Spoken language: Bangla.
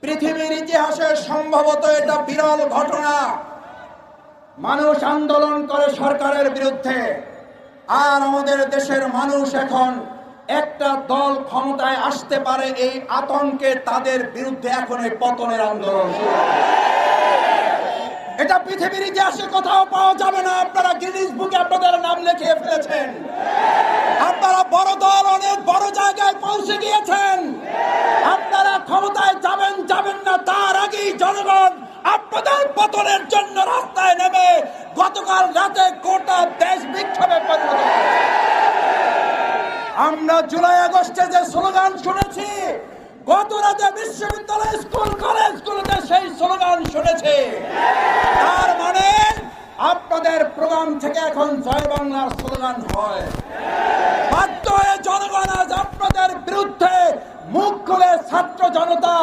পৃথিবীর ইতিহাসে সম্ভবত এটা বিরল ঘটনা। মানুষ আন্দোলন করে সরকারের বিরুদ্ধে, আর আমাদের দেশের মানুষ এখন একটা দল ক্ষমতায় আসতে পারে এই আতঙ্কে তাদের বিরুদ্ধে এখন এই পতনের আন্দোলন। এটা পৃথিবীর ইতিহাসে কোথাও পাওয়া যাবে না। আপনারা গিনিস বুকে আপনাদের নাম লিখিয়ে ফেলেছেন। আপনারা বড় দল, অনেক বড় জায়গায় পৌঁছে গিয়েছেন। আপনারা ক্ষমতায় যাবেন না তার আগেই জনগণ আপনাদের পতনের জন্য রাস্তায় নেমে গতকাল রাতে গোটা দেশ বিক্ষোভে পরিণত হয়েছে। আমরা জুলাই আগস্টে যে স্লোগান শুনেছি, গত রাতে বিশ্ববিদ্যালয়, স্কুল, কলেজগুলোতে সেই স্লোগান শুনেছি। তার মানে আপনাদের প্রোগ্রাম থেকে এখন জয় বাংলার স্লোগান হয়। বাধ্য হয়ে জনগণ আজ আপনাদের বিরুদ্ধে মুখ খুলে ছাত্র জনতা